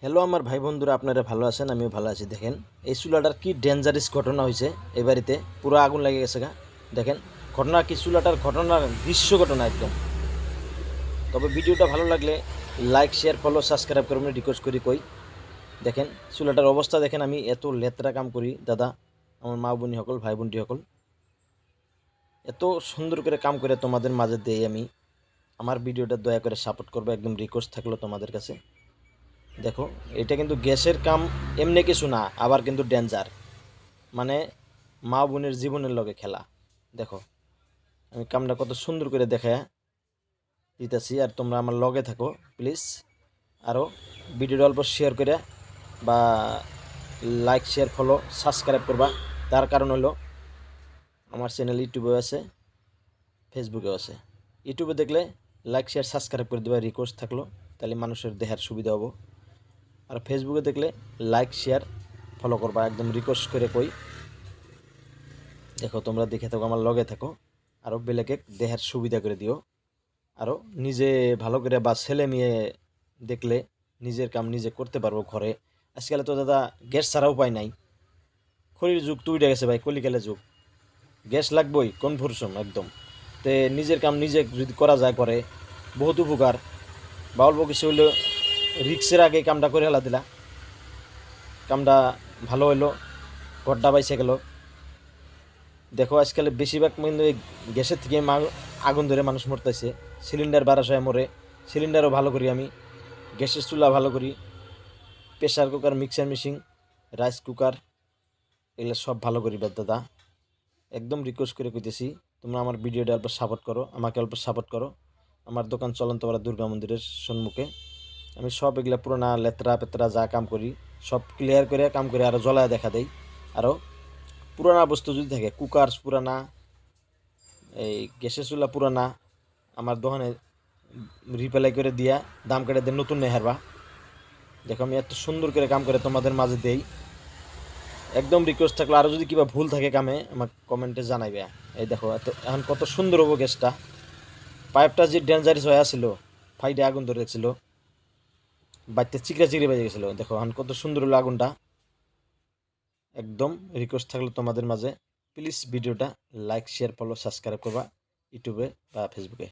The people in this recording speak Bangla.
হ্যালো আমার ভাই বন্ধুরা, আপনারা ভালো আছেন? আমিও ভালো আছি। দেখেন এই চুলাটার কি ডেঞ্জারাস ঘটনা হয়েছে। এই বাড়িতে পুরো আগুন লেগে গেছে গা। দেখেন ঘটনা কি, চুলাটার ঘটনার দৃশ্য ঘটনা একদম। তবে ভিডিওটা ভালো লাগলে লাইক শেয়ার ফলো সাবস্ক্রাইব করবেন রিকোয়েস্ট করি কই। দেখেন চুলাটার অবস্থা দেখেন। আমি এত লেত্রা কাম করি দাদা, আমার মা বোনি সকল, ভাই বোনটি সকল, এত সুন্দর করে কাম করে তোমাদের মাঝে দেই আমি। আমার ভিডিওটা দয়া করে সাপোর্ট করবে, একদম রিকোয়েস্ট থাকলো তোমাদের কাছে। দেখো এটা কিন্তু গ্যাসের কাম এমনি কিছু না, আবার কিন্তু ডেঞ্জার, মানে মা বোনের জীবনের লগে খেলা। দেখো আমি কামটা কত সুন্দর করে দেখায় দিতেছি, আর তোমরা আমার লগে থাকো প্লিজ। আরও ভিডিওটা অল্প শেয়ার করে বা লাইক শেয়ার ফলো সাবস্ক্রাইব করবা। তার কারণ হলো আমার চ্যানেল ইউটিউবেও আছে, ফেসবুকেও আছে। ইউটিউবে দেখলে লাইক শেয়ার সাবস্ক্রাইব করে দেবা রিকোয়েস্ট থাকলো, তাহলে মানুষের দেখার সুবিধা হবো। আর ফেসবুকে দেখলে লাইক শেয়ার ফলো করবা, একদম রিকোয়েস্ট করে কই। দেখো তোমরা দেখে থাকো, আমার লগে থাকো, আরও বেলেকে দেহের সুবিধা করে দিও। আরও নিজে ভালো করে বা ছেলে মেয়ে দেখলে নিজের কাম নিজে করতে পারবো ঘরে। আজকাল তো দাদা গ্যাস ছাড়া উপায় নাই, খড়ির যুগ তো উঠে গেছে ভাই, কলিকালের যুগ। গ্যাস লাগবেই কনফার্ম একদম। তে নিজের কাম নিজে যদি করা যায় করে বহুত উপকার। বা অল্প কিছু হইলেও রিক্সের আগে কামটা করে হেলা দিলা, কামটা ভালো হইলো, ঘরটা বাইসে গেল। দেখো আজকাল বেশিরভাগ কিন্তু এই গ্যাসের থেকে আগুন ধরে মানুষ মরতেছে। সিলিন্ডার বারাসায় মরে, সিলিন্ডারও ভালো করি আমি, গ্যাসের চুলা ভালো করি, pressure cooker, mixer machine, rice cooker, এগুলো সব ভালো করি দাদা। একদম রিকোয়েস্ট করে কইতেছি, তোমরা আমার ভিডিওটা অল্প সাপোর্ট করো, আমাকে অল্প সাপোর্ট করো। আমার দোকান চলন্তপাড়া দুর্গা মন্দিরের সম্মুখে। আমি সব এগুলা পুরোনা লেত্রা পেত্রা যা কাম করি সব ক্লিয়ার করে কাম করে আরও জ্বলায় দেখা দেই। আরও পুরানা বস্তু যদি থাকে, কুকার পুরানা, এই গ্যাসের চুলা পুরানা, আমার দোকানে রিপ্লাই করে দিয়া দাম কেটে দিয়ে নতুন নেই হারবা। দেখো আমি এত সুন্দর করে কাম করে তোমাদের মাঝে দেই। একদম রিকোয়েস্ট থাকলো, আরও যদি কিবা ভুল থাকে কামে আমার কমেন্টে জানাইবে। এই দেখো এত এখন কত সুন্দর হবো গ্যাসটা। পাইপটা যে ডেঞ্জারিস হয়ে আসছিল, ফাইডে আগুন ধরে দেখছিল, বাড়িতে চিকরা চিকরি বেজে গেছিলো। দেখো এখন কত সুন্দর হলো আগুনটা। একদম রিকোয়েস্ট থাকলো তোমাদের মাঝে, প্লিজ ভিডিওটা লাইক শেয়ার ফলো সাবস্ক্রাইব করবা ইউটিউবে বা ফেসবুকে।